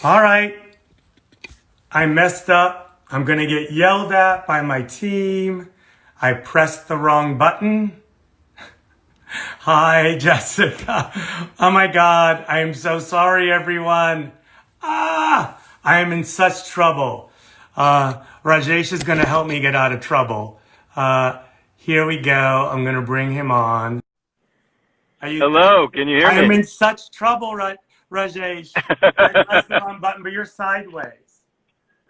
All right, I messed up. I'm going to get yelled at by my team. I pressed the wrong button. Hi, Jessica. Oh my God, I am so sorry, everyone. I am in such trouble. Rajesh is going to help me get out of trouble. Here we go. I'm going to bring him on. Are you? Hello, can you hear I am me? in such trouble, Rajesh. I pressed the wrong button, but you're sideways.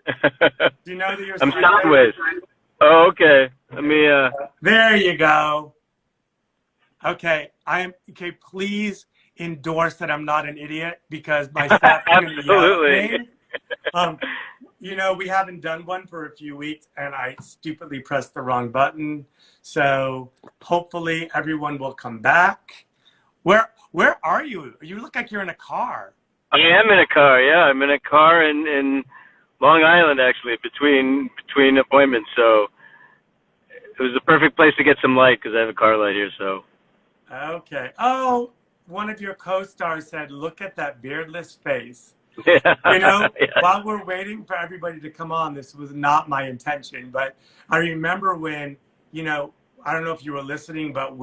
Do you know that you're I'm sideways? sideways. Oh, okay. Let me, There you go. Okay, okay. Please endorse that I'm not an idiot because my staff is going to yell at absolutely. me. Um, we haven't done one for a few weeks, and I stupidly pressed the wrong button. So hopefully everyone will come back. Where are you? You look like you're in a car. I am in a car, yeah. I'm in a car in Long Island, actually, between appointments. So it was the perfect place to get some light because I have a car light here, so. Okay. Oh, one of your co-stars said, "Look at that beardless face." Yeah. Yeah. While we're waiting for everybody to come on, this was not my intention, but I remember when, I don't know if you were listening, but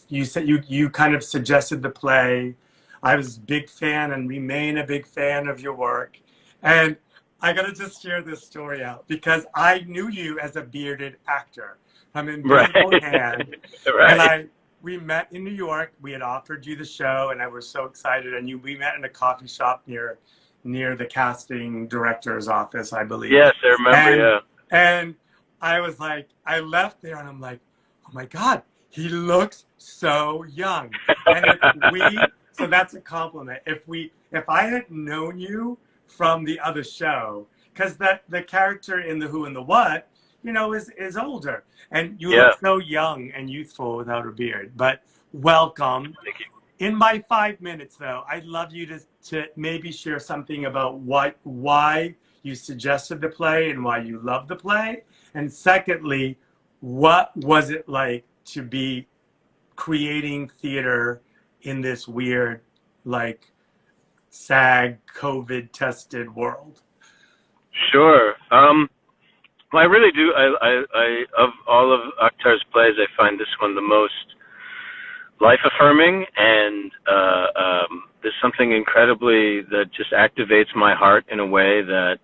you said you kind of suggested the play. I was a big fan and remain a big fan of your work. And I got to just share this story out because I knew you as a bearded actor from Right. Invisible Hand. And Right. we met in New York. We had offered you the show and I was so excited. And we met in a coffee shop near the casting director's office, I believe. Yes, I remember, And yeah. and I was like, I left there and I'm like, oh my God, he looks so young. And so that's a compliment. If I had known you from the other show, because the character in the Who and the What, is older, and you Yeah. look so young and youthful without a beard. But welcome. Thank you. In my 5 minutes, though, I'd love you to maybe share something about why you suggested the play and why you love the play. And secondly, what was it like to be creating theater in this weird, like, SAG COVID tested world? Sure. Well, I really do. Of all of Akhtar's plays, I find this one the most life affirming, and there's something incredibly that just activates my heart in a way that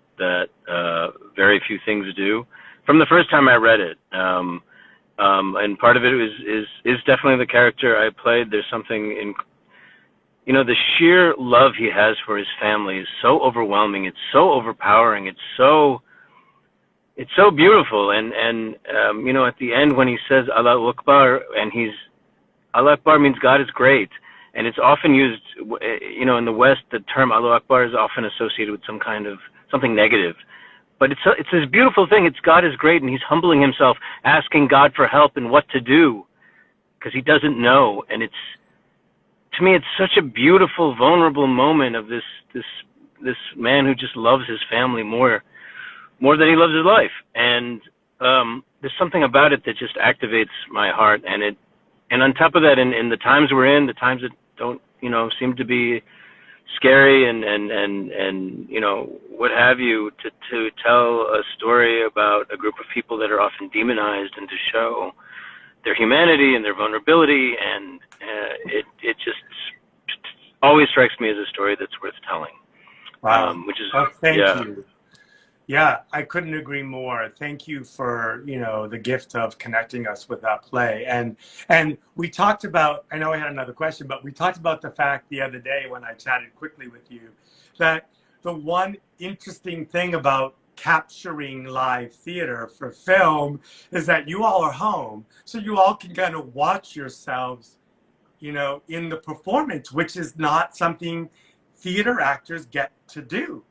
very few things do. From the first time I read it, and part of it is definitely the character I played. There's something in the sheer love he has for his family is so overwhelming. It's so overpowering. It's so beautiful, and at the end when he says Allah Akbar, and Allah Akbar means God is great, and it's often used, in the West, the term Allah Akbar is often associated with something negative, but it's this beautiful thing. It's God is great, and he's humbling himself, asking God for help and what to do, because he doesn't know, and to me, it's such a beautiful, vulnerable moment of this man who just loves his family more than he loves his life, and there's something about it that just activates my heart, and on top of that, in the times we're in, the times that don't seem to be scary and what have you, to tell a story about a group of people that are often demonized, and to show their humanity and their vulnerability, and it just always strikes me as a story that's worth telling. Wow. Which is Oh, thank yeah. you. Yeah, I couldn't agree more. Thank you for, the gift of connecting us with that play. And we talked about, I know I had another question, but we talked about the fact the other day when I chatted quickly with you that the one interesting thing about capturing live theater for film is that you all are home. So you all can kind of watch yourselves, in the performance, which is not something theater actors get to do.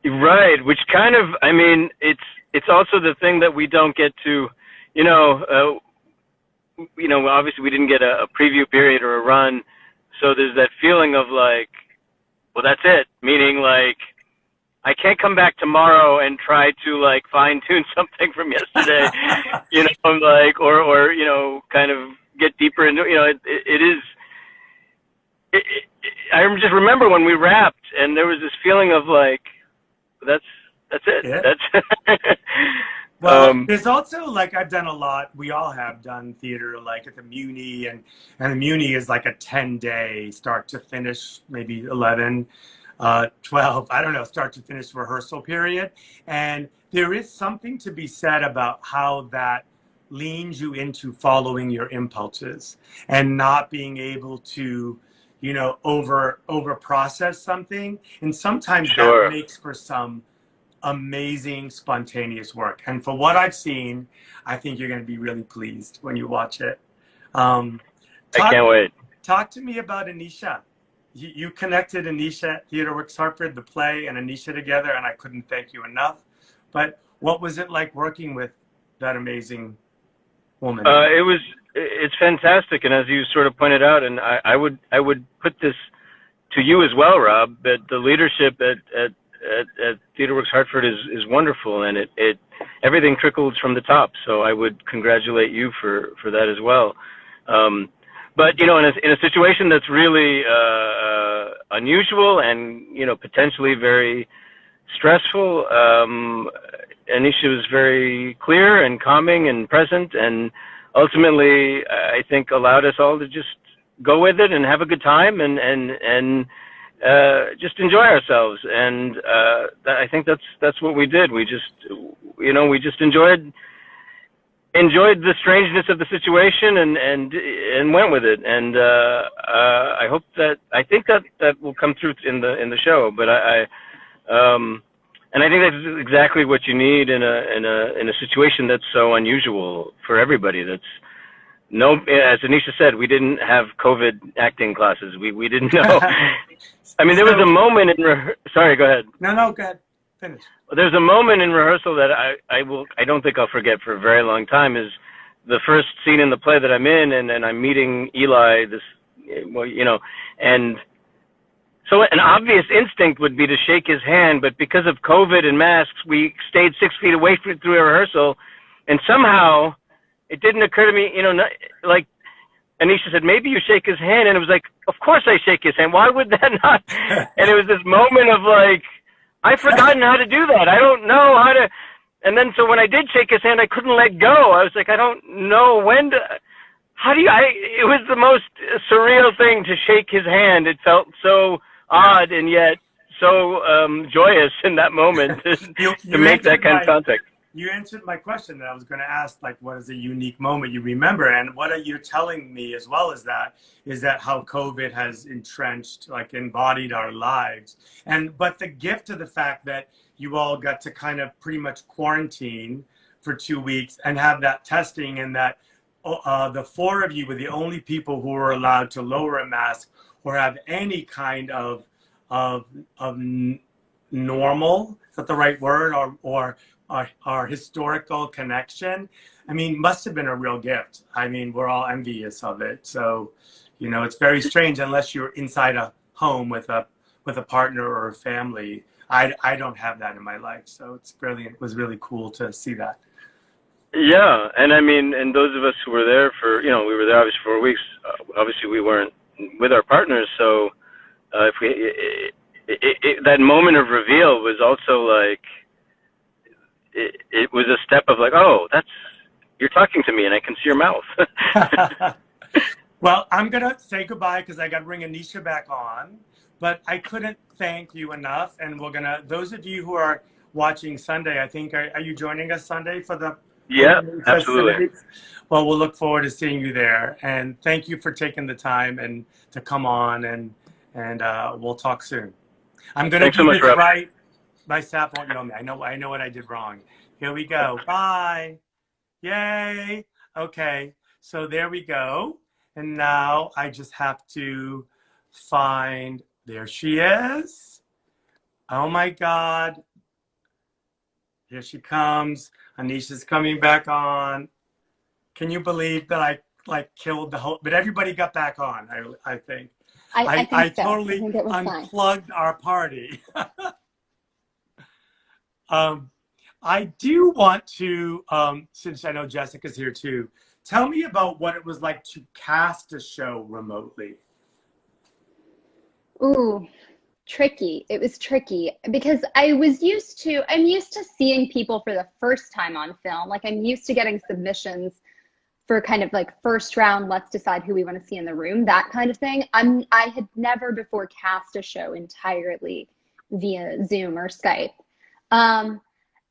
Right, which kind of, I mean, it's also the thing that we don't get to, obviously we didn't get a preview period or a run, so there's that feeling of like, well, that's it, meaning like, I can't come back tomorrow and try to like fine tune something from yesterday, like, or kind of get deeper into, it is. I just remember when we wrapped, and there was this feeling of like, that's it. Yeah. That's Well, there's also like I've done a lot. We all have done theater, like at the Muni, and the Muni is like a 10-day start to finish, maybe 11, 12. I don't know, start to finish rehearsal period. And there is something to be said about how that leans you into following your impulses and not being able to, over process something. And sometimes that sure. makes for some amazing spontaneous work. And for what I've seen, I think you're going to be really pleased when you watch it. Um, I talk can't wait. talk to me about Aneesha. You connected Aneesha, Theatre Works Hartford, the play, and Aneesha together, and I couldn't thank you enough. But what was it like working with that amazing woman? It's fantastic, and as you sort of pointed out, and I would put this to you as well, Rob, that the leadership at TheatreWorks Hartford is wonderful, and it everything trickles from the top. So I would congratulate you for that as well. But in a situation that's really unusual and potentially very stressful, Aneesha was very clear and calming and present, and ultimately I think allowed us all to just go with it and have a good time and just enjoy ourselves. And I think that's what we did. We just enjoyed the strangeness of the situation and went with it. And I think that will come through in the show. But and I think that's exactly what you need in a situation that's so unusual for everybody. As Aneesha said, we didn't have COVID acting classes. We didn't know. I mean, there was a moment in sorry, go ahead. No, go ahead. Finish. There's a moment in rehearsal that I don't think I'll forget for a very long time. Is the first scene in the play that I'm in, and I'm meeting Eli. And so an obvious instinct would be to shake his hand, but because of COVID and masks, we stayed 6 feet away through a rehearsal, and somehow it didn't occur to me, like Aneesha said, maybe you shake his hand, and it was like, of course I shake his hand. Why would that not? And it was this moment of like, I've forgotten how to do that. I don't know how to. And then so when I did shake his hand, I couldn't let go. I was like, I don't know when to. It was the most surreal thing to shake his hand. It felt so odd and yet so joyous in that moment to make that kind of contact. You answered my question that I was going to ask, like, what is a unique moment you remember? And what you're telling me as well is that how COVID has entrenched, like embodied our lives. But the gift of the fact that you all got to kind of pretty much quarantine for 2 weeks and have that testing, and that the four of you were the only people who were allowed to lower a mask or have any kind of normal, is that the right word, or our historical connection, I mean, must have been a real gift. I mean, we're all envious of it. So, it's very strange unless you're inside a home with a partner or a family. I don't have that in my life. So it's brilliant. It was really cool to see that. Yeah. And I mean, and those of us who were there we were there obviously for 4 weeks. Obviously we weren't with our partners. So that moment of reveal was also like, it was a step of like, oh, you're talking to me and I can see your mouth. Well, I'm going to say goodbye because I got to bring Aneesha back on, but I couldn't thank you enough. And those of you who are watching Sunday, I think, are you joining us Sunday for the Yeah, absolutely. Well, we'll look forward to seeing you there. And thank you for taking the time and to come on, and we'll talk soon. I'm going to do this right. My staff won't know me. I know what I did wrong. Here we go. Bye. Yay. Okay. So there we go. And now I just have to find, there she is. Oh my God. Here she comes. Aneesha's coming back on. Can you believe that I killed the whole, but everybody got back on, I think. I think so. Totally unplugged our party. I do want to, since I know Jessica's here too, tell me about what it was like to cast a show remotely. Ooh, tricky. It was tricky because I'm used to seeing people for the first time on film. Like I'm used to getting submissions for kind of like first round, let's decide who we want to see in the room, that kind of thing. I had never before cast a show entirely via Zoom or Skype. Um,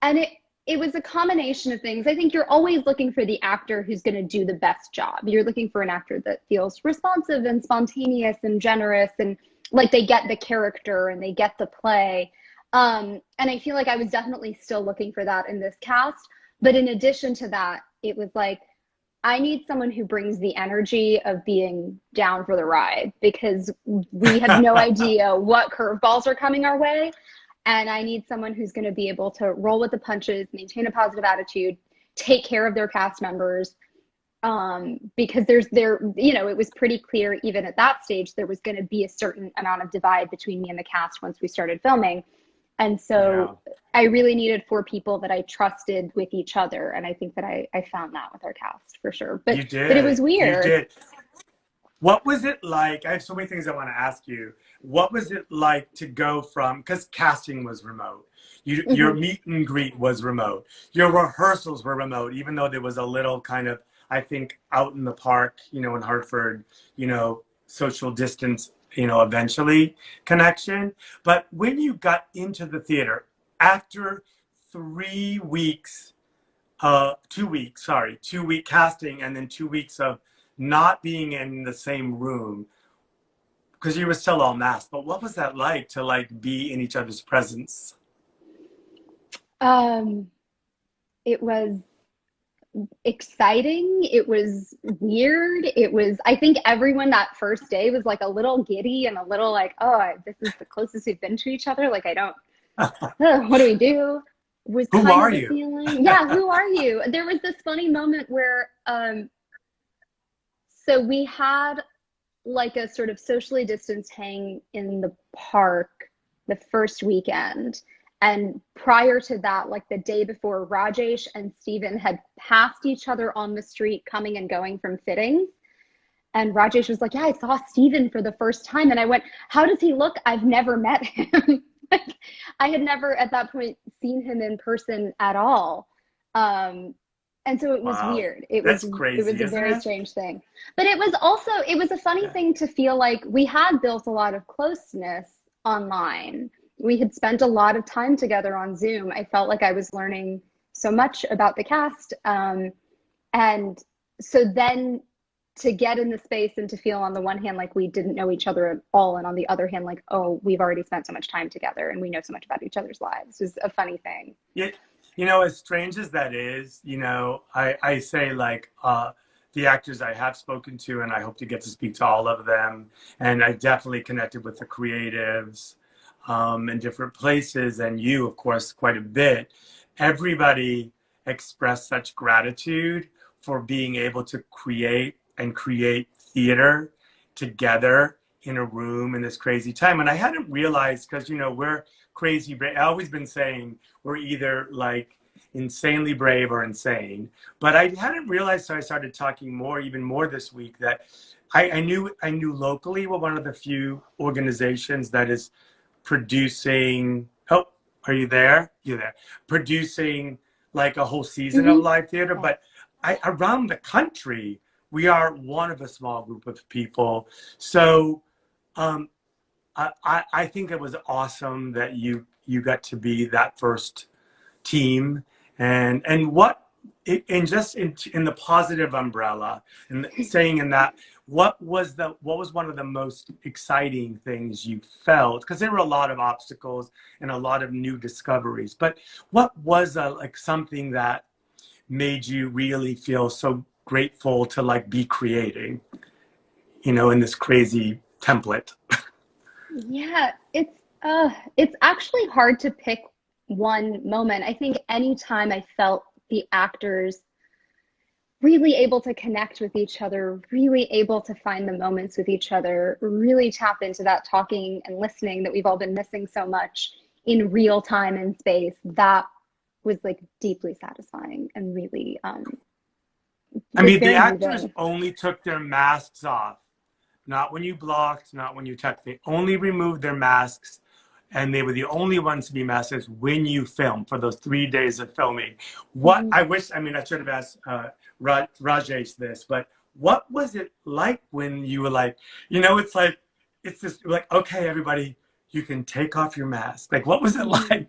and it was a combination of things. I think you're always looking for the actor who's going to do the best job. You're looking for an actor that feels responsive and spontaneous and generous and like they get the character and they get the play. And I feel like I was definitely still looking for that in this cast. But in addition to that, it was like, I need someone who brings the energy of being down for the ride because we have no idea what curveballs are coming our way. And I need someone who's going to be able to roll with the punches, maintain a positive attitude, take care of their cast members. Because it was pretty clear even at that stage, there was going to be a certain amount of divide between me and the cast once we started filming. And so Yeah. I really needed four people that I trusted with each other. And I think that I found that with our cast for sure. You But it was did. You weird. did. What was it like? I have so many things I want to ask you. What was it like to go from, because casting was remote, your Mhm. meet and greet was remote, your rehearsals were remote, even though there was a little kind of, I think, out in the park, in Hartford, social distance, eventually connection. But when you got into the theater after 3 weeks, 2 weeks, sorry, 2 week casting and then 2 weeks of not being in the same room because you were still all masked. But what was that like to like be in each other's presence? Um, it was exciting. It was weird. I think everyone that first day was like a little giddy and a little like, oh, this is the closest we've been to each other. Like, I don't, what do we do? Was Who kind are of the you? feeling. Yeah, who are you? There was this funny moment where, so we had like a sort of socially distanced hang in the park the first weekend. And prior to that, like the day before, Rajesh and Steven had passed each other on the street coming and going from fittings. And Rajesh was like, yeah, I saw Steven for the first time. And I went, how does he look? I've never met him. Like, I had never at that point seen him in person at all. Um, and so it was Wow, weird. It that's was crazy, a isn't very it? strange thing. But it was a funny Yeah. thing to feel like we had built a lot of closeness online. We had spent a lot of time together on Zoom. I felt like I was learning so much about the cast. And so then to get in the space and to feel on the one hand like we didn't know each other at all, and on the other hand like, oh, we've already spent so much time together and we know so much about each other's lives, was a funny thing. Yeah, as strange as that is, I say like the actors I have spoken to, and I hope to get to speak to all of them. And I definitely connected with the creatives in different places, and you, of course, quite a bit. Everybody expressed such gratitude for being able to create theater together in a room in this crazy time. And I hadn't realized because we're crazy. I've always been saying we're either like insanely brave or insane. But I hadn't realized, so I started talking even more this week that I knew locally we're one of the few organizations that is producing. Oh, are you there? You're there. Producing like a whole season of Mm-hmm. live theater, but around the country we are one of a small group of people. So um, I think it was awesome that you got to be that first team and what and just in the positive umbrella and saying in that what was one of the most exciting things you felt, because there were a lot of obstacles and a lot of new discoveries, but what was like something that made you really feel so grateful to like be creating in this crazy template? Yeah, it's actually hard to pick one moment. I think anytime I felt the actors really able to connect with each other, really able to find the moments with each other, really tap into that talking and listening that we've all been missing so much in real time and space, that was like deeply satisfying and really I was mean, the very actors moving. only took their masks off, not when you blocked, not when you touched. They only removed their masks and they were the only ones to be masked when you film for those 3 days of filming. What Hmm. I wish, I mean, I should have asked Rajesh this, but what was it like when you were like, it's like, it's just like, okay, everybody, you can take off your mask. Like, what was it Hmm. like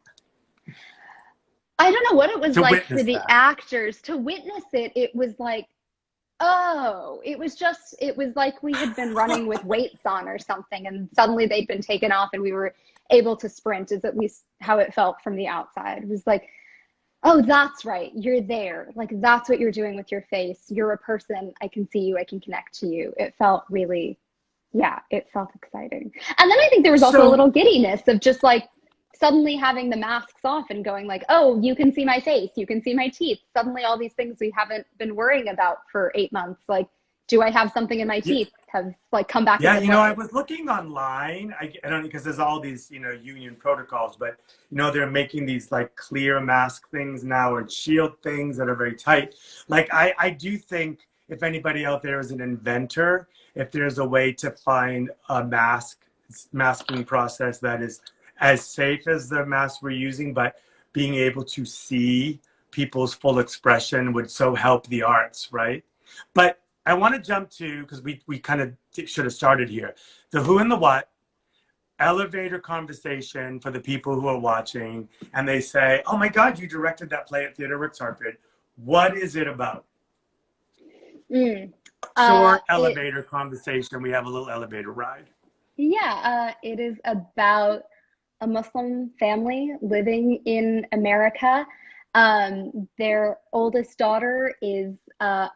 I don't know what it was to like for witness the that? actors to witness it. It was like, oh, it was like we had been running with weights on or something, and suddenly they'd been taken off and we were able to sprint, is at least how it felt from the outside. It was like, oh, that's right. You're there. Like, that's what you're doing with your face. You're a person. I can see you. I can connect to you. It felt really, yeah, it felt exciting. And then I think there was also a So little giddiness of just like suddenly having the masks off and going like, oh, you can see my face. You can see my teeth. Suddenly all these things we haven't been worrying about for 8 months. Like, do I have something in my yeah, teeth? Have like come back yeah, into I play. was looking online. I don't because there's all these, union protocols, but they're making these like clear mask things now or shield things that are very tight. Like I do think if anybody out there is an inventor, if there's a way to find a masking process that is as safe as the mask we're using, but being able to see people's full expression would so help the arts, right? But I want to jump to, because we kind of should have started here, the who and the what, elevator conversation for the people who are watching, and they say, oh my God, you directed that play at Theater Works Hartford. What is it about? Mm. Short It elevator conversation. We have a little elevator ride. Yeah, it is about a Muslim family living in America. Their oldest daughter is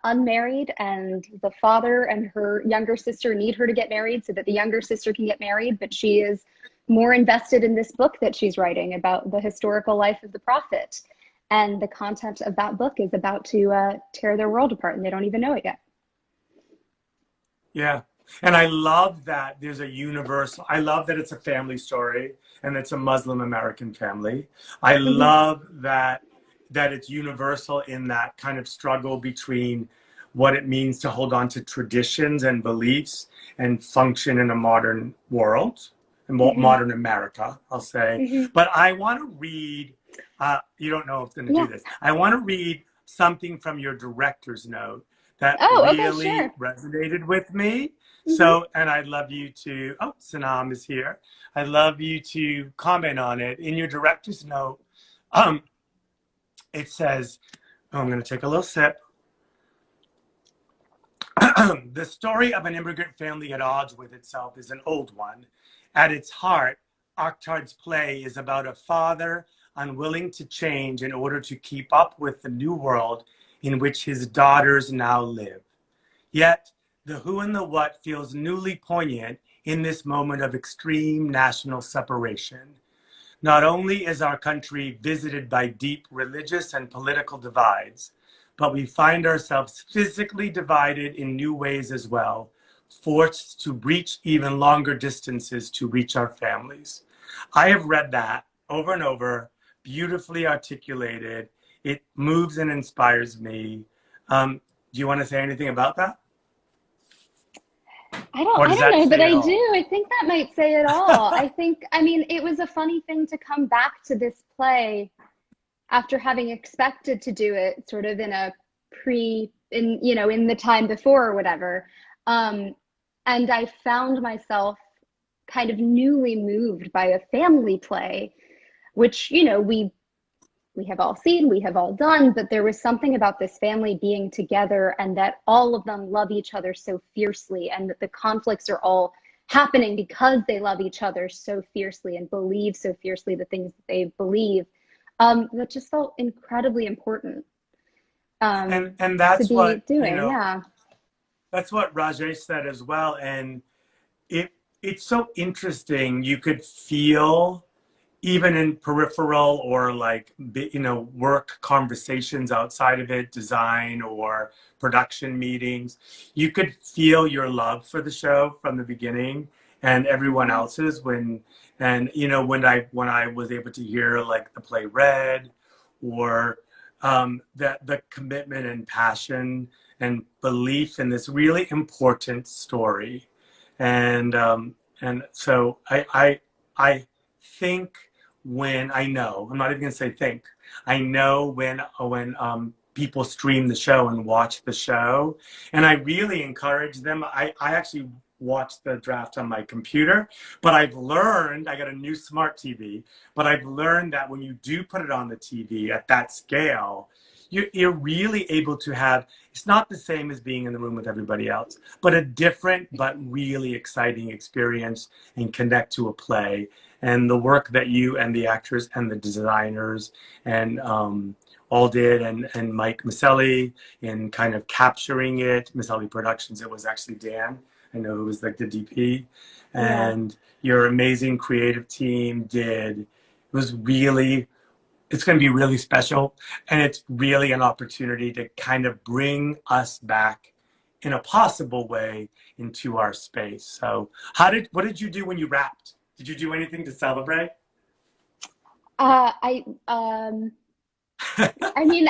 unmarried, and the father and her younger sister need her to get married so that the younger sister can get married. But she is more invested in this book that she's writing about the historical life of the Prophet. And the content of that book is about to tear their world apart, and they don't even know it yet. Yeah. And I love that there's a universal, I love that it's a family story and it's a Muslim American family. I Hmm. love that it's universal in that kind of struggle between what it means to hold on to traditions and beliefs and function in a modern world, and Hmm. modern America, I'll say. Hmm. But I want to read, you don't know if I'm going to do Yeah. this. I want to read something from your director's note that Oh, okay, really sure. resonated with me. Hmm. So, and I'd love you to, oh, Sanam is here. I'd love you to comment on it. In your director's note, um, it says, oh, I'm going to take a little sip. The story of an immigrant family at odds with itself is an old one. At its heart, Oktar's play is about a father unwilling to change in order to keep up with the new world in which his daughters now live. Yet, the who and the what feels newly poignant in this moment of extreme national separation. Not only is our country visited by deep religious and political divides, but we find ourselves physically divided in new ways as well, forced to breach even longer distances to reach our families. I have read that over and over, beautifully articulated. It moves and inspires me. Do you want to say anything about that? Or I does don't that know, but say it I all? do. I think that might say it all. I think, I mean, it was a funny thing to come back to this play after having expected to do it sort of in a in the time before or whatever. Um, and I found myself kind of newly moved by a family play, which, we have all seen, we have all done, but there was something about this family being together and that all of them love each other so fiercely, and that the conflicts are all happening because they love each other so fiercely and believe so fiercely the things that they believe. That just felt incredibly important And to that's be what, doing. Yeah. that's what Rajesh said as well. And it it's so interesting. You could feel even in peripheral or like work conversations outside of it, design or production meetings, you could feel your love for the show from the beginning and everyone Hmm. else's when I was able to hear like the play read or the commitment and passion and belief in this really important story. And so I think when I know, I'm not even going to say think, I know when people stream the show and watch the show. And I really encourage them. I actually watch the draft on my computer, but I've learned, I got a new smart TV, but I've learned that when you do put it on the TV at that scale, you're really able to have, it's not the same as being in the room with everybody else, but a different but really exciting experience and connect to a play. And the work that you and the actors and the designers and all did, and Mike Maselli in kind of capturing it, Maselli Productions, it was actually Dan, I know, who was like the DP, Yeah. and your amazing creative team did, it was really, it's going to be really special, and it's really an opportunity to kind of bring us back in a possible way into our space. So what did you do when you wrapped? Did you do anything to celebrate? I I mean,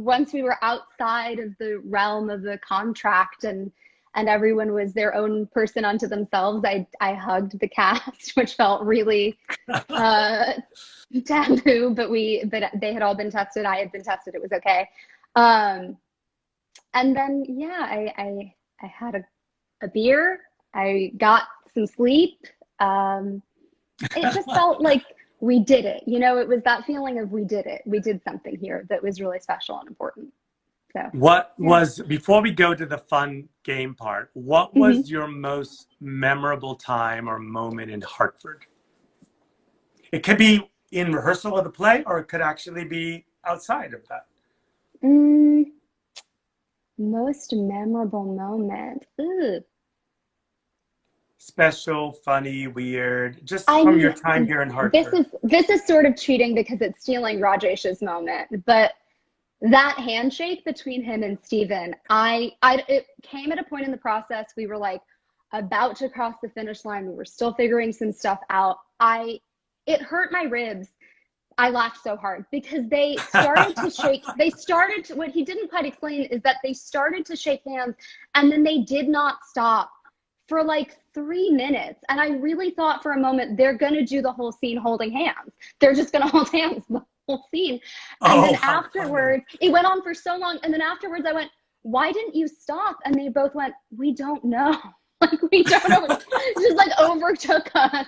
once we were outside of the realm of the contract and everyone was their own person unto themselves, I hugged the cast, which felt really uh, taboo, but they had all been tested. I had been tested. It was okay. Um, and then, yeah, I had a beer. I got some sleep. Um, it just felt like we did it. It was that feeling of we did it. We did something here that was really special and important. So, What yeah. was, before we go to the fun game part, what Hmm. was your most memorable time or moment in Hartford? It could be in rehearsal of the play, or it could actually be outside of that. Mm, most memorable moment. Ooh. Special, funny, weird, just I from your mean, time here in this Hartford. is this is sort of cheating because it's stealing Rajesh's moment, but that handshake between him and Steven, it came at a point in the process we were like about to cross the finish line. We were still figuring some stuff out. It hurt my ribs. I laughed so hard because they started to shake. What he didn't quite explain is that they started to shake hands and then they did not stop for like 3 minutes. And I really thought for a moment they're going to do the whole scene holding hands. They're just going to hold hands the whole scene. And then Oh, how funny. afterwards, it went on for so long. And then afterwards, I went, why didn't you stop? And they both went, we don't know. Like, we don't know. It just like overtook us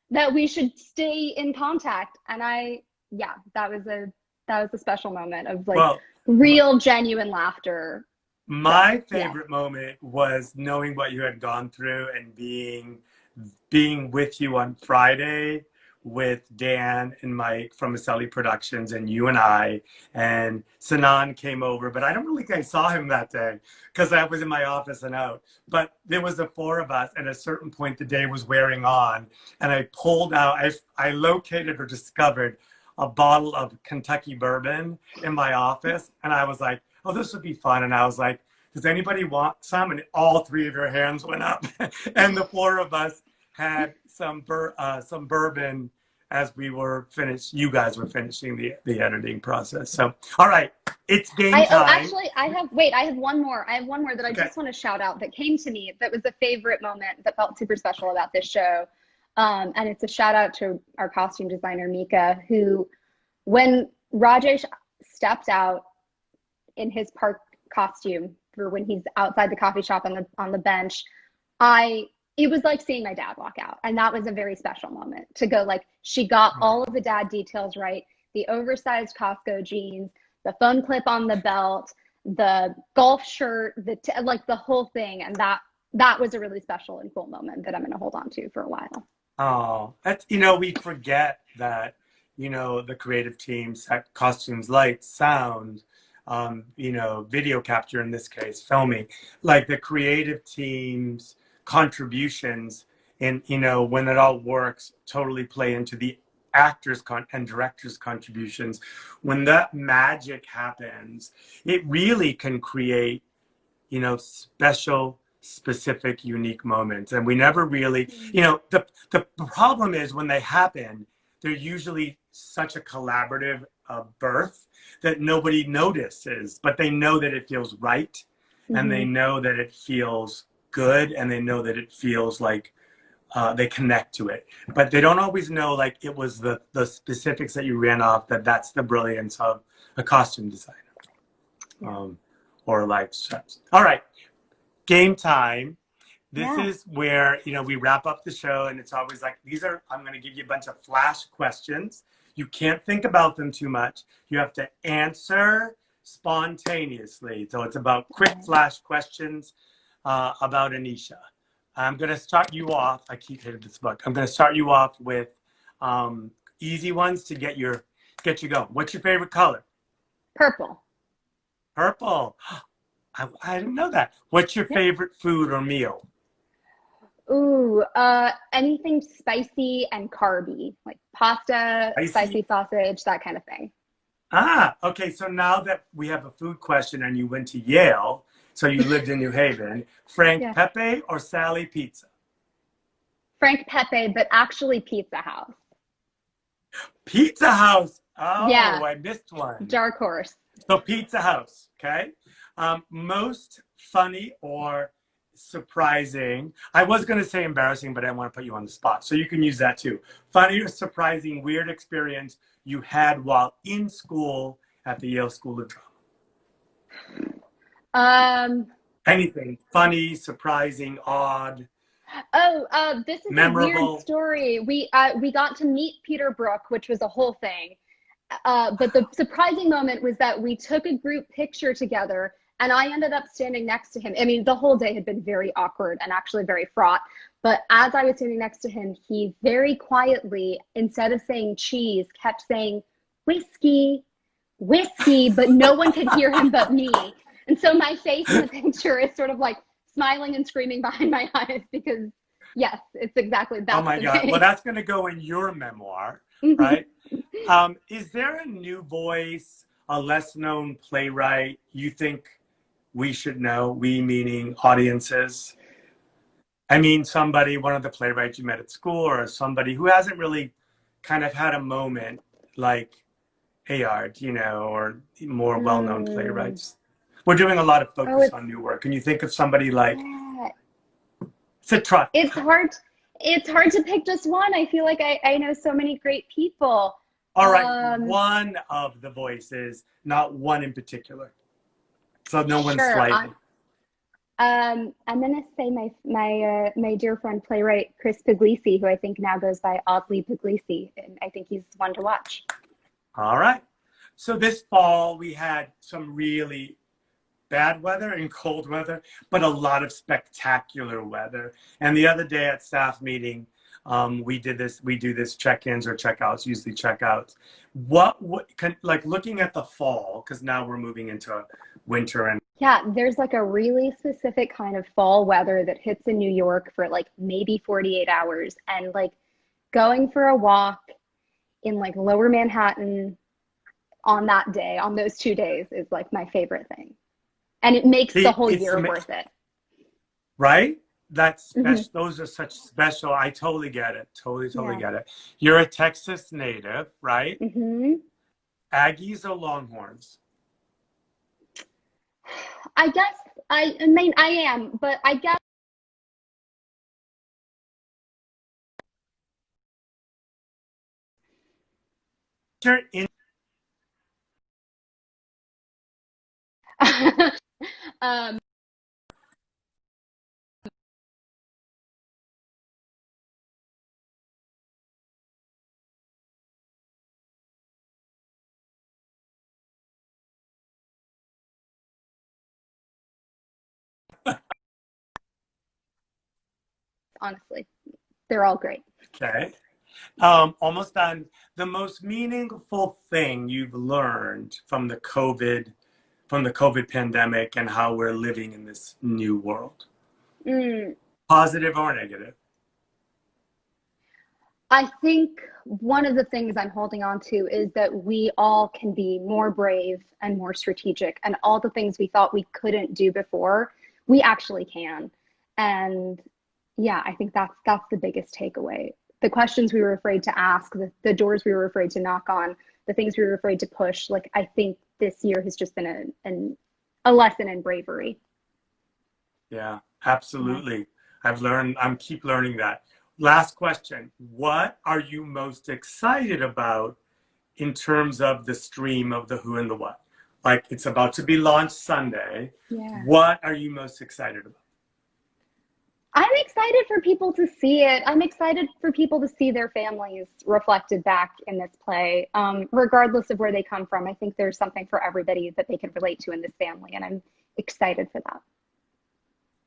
that we should stay in contact. And yeah, that was a special moment of like Well, real genuine laughter. So my yeah. favorite moment was knowing what you had gone through and being with you on Friday with Dan and Mike from Maselli Productions and you and Sanan came over, but I don't really think I saw him that day because I was in my office and out. But there was the four of us, and at a certain point the day was wearing on, and I pulled out, I located or discovered a bottle of Kentucky bourbon in my office, and I was like, oh, this would be fun. And I was like, does anybody want some? And all three of your hands went up. And the four of us had some bourbon as we were finished. You guys were finishing the editing process. So, all right, it's game time. Actually, I have one more. I have one more that I Okay. just want to shout out that came to me that was a favorite moment that felt super special about this show. And it's a shout out to our costume designer, Mika, who, when Rajesh stepped out in his park costume for when he's outside the coffee shop on the bench, it was like seeing my dad walk out. And that was a very special moment to go like, she got all of the dad details right. The oversized Costco jeans, the phone clip on the belt, the golf shirt, like the whole thing. And that was a really special and cool moment that I'm going to hold on to for a while. Oh, that's, we forget that, the creative team, set costumes, lights, sound, video capture in this case, filming, like the creative team's contributions and, when it all works, totally play into the actors and directors' contributions. When that magic happens, it really can create, special, specific, unique moments. And we never really, the problem is when they happen, they're usually such a collaborative birth that nobody notices, but they know that it feels right, and they Mm-hmm. know that it feels good, and they know that it feels like they connect to it, but they don't always know like it was the specifics that you ran off, that's the brilliance of a costume designer. Or like steps. All right, game time. This is where, we wrap up the show, and it's always like, I'm going to give you a bunch of flash questions. You can't think about them too much. You have to answer spontaneously. So it's about quick flash questions about Aneesha. I'm going to start you off. I keep hitting this book. I'm going to start you off with easy ones to get you going. What's your favorite color? Purple. Purple. I didn't know that. What's your favorite food or meal? Ooh, anything spicy and carby, like pasta, spicy sausage, that kind of thing. Okay. So now that we have a food question and you went to Yale, so you lived in New Haven, Frank Pepe or Sally Pizza? Frank Pepe, but actually Pizza House. Pizza House. Oh, yeah. I missed one. Dark horse. So Pizza House. Okay. Most funny or surprising. I was going to say embarrassing, but I don't want to put you on the spot. So you can use that too. Funny or surprising, weird experience you had while in school at the Yale School of Drama. Anything funny, surprising, odd. This is memorable. A weird story. We got to meet Peter Brook, which was a whole thing. But the surprising moment was that we took a group picture together, and I ended up standing next to him. I mean, the whole day had been very awkward and actually very fraught. But as I was standing next to him, he very quietly, instead of saying cheese, kept saying whiskey, whiskey, but no one could hear him but me. And so my face in the picture is sort of like smiling and screaming behind my eyes because, yes, it's exactly that. Oh my God. Well, that's going to go in your memoir, right? Is there a new voice, a less known playwright you think we should know? We meaning audiences. I mean, one of the playwrights you met at school, or somebody who hasn't really kind of had a moment like Ayard, or more well-known playwrights. We're doing a lot of focus on new work. Can you think of somebody like Citra? It's hard to pick just one. I feel like I know so many great people. All right, one of the voices, not one in particular. So no one's slighted. I'm gonna say my dear friend playwright Chris Puglisi, who I think now goes by Oddly Puglisi, and I think he's one to watch. All right. So this fall we had some really bad weather and cold weather, but a lot of spectacular weather. And the other day at staff meeting, we do this check-ins or check-outs, usually check-outs. Like looking at the fall, because now we're moving into winter and there's like a really specific kind of fall weather that hits in New York for like maybe 48 hours, and like going for a walk in like lower Manhattan on that day, on those 2 days, is like my favorite thing. And it makes the whole year worth it. Right? That's special. Those are such special. I totally get it. Totally get it. You're a Texas native, right? Aggies or Longhorns? I guess I mean I am, but I guess you're in honestly, they're all great. Okay. Almost done. The most meaningful thing you've learned from the COVID pandemic and how we're living in this new world? Positive or negative? I think one of the things I'm holding on to is that we all can be more brave and more strategic, and all the things we thought we couldn't do before, we actually can. And yeah, I think that's the biggest takeaway. The questions we were afraid to ask, the doors we were afraid to knock on, the things we were afraid to push. Like, I think this year has just been a lesson in bravery. Yeah, absolutely. I'm keep learning that. last question. What are you most excited about in terms of the stream of the Who and the What? Like, it's about to be launched Sunday. Yeah. What are you most excited about? I'm excited for people to see it. I'm excited for people to see their families reflected back in this play, regardless of where they come from. I think there's something for everybody that they can relate to in this family, and I'm excited for that.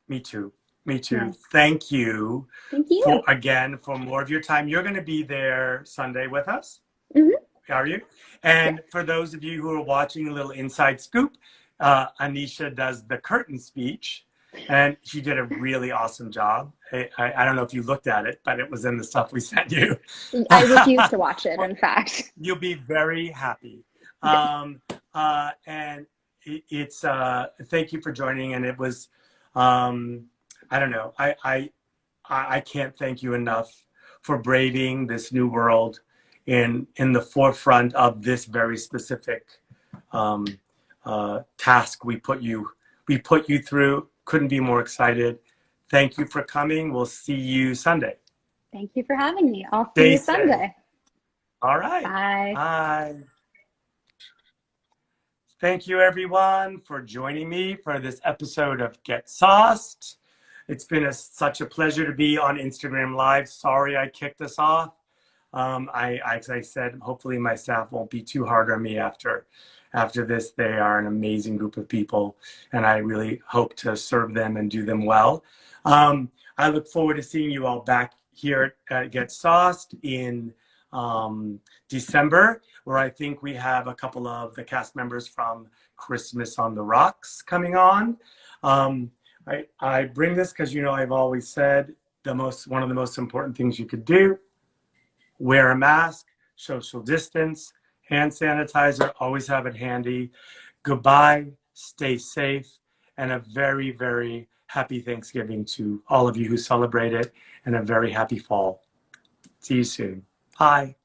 Me too. Me too. Yes. Thank you Thank you. for more of your time. You're going to be there Sunday with us. Mm-hmm. Are you? Yes. And for those of you who are watching, a little inside scoop, Aneesha does the curtain speech, and she did a really awesome job. I don't know if you looked at it, but it was in the stuff we sent you. I refuse to watch it, in fact. You'll be very happy. Good. And it's thank you for joining. And it was, I don't know, I can't thank you enough for braving this new world in the forefront of this very specific task we put you through. Couldn't be more excited. Thank you for coming. We'll see you Sunday. Thank you for having me. I'll see Stay you safe. Sunday. All right. Bye. Bye. Thank you, everyone, for joining me for this episode of Get Sauced. It's been such a pleasure to be on Instagram Live. Sorry I kicked us off. As I said, hopefully my staff won't be too hard on me after this. They are an amazing group of people, and I really hope to serve them and do them well. I look forward to seeing you all back here at Get Sauced in December, where I think we have a couple of the cast members from Christmas on the Rocks coming on. I bring this because, you know, I've always said one of the most important things you could do: wear a mask, social distance, hand sanitizer, always have it handy. Goodbye, stay safe, and a very, very happy Thanksgiving to all of you who celebrate it, and a very happy fall. See you soon. Bye.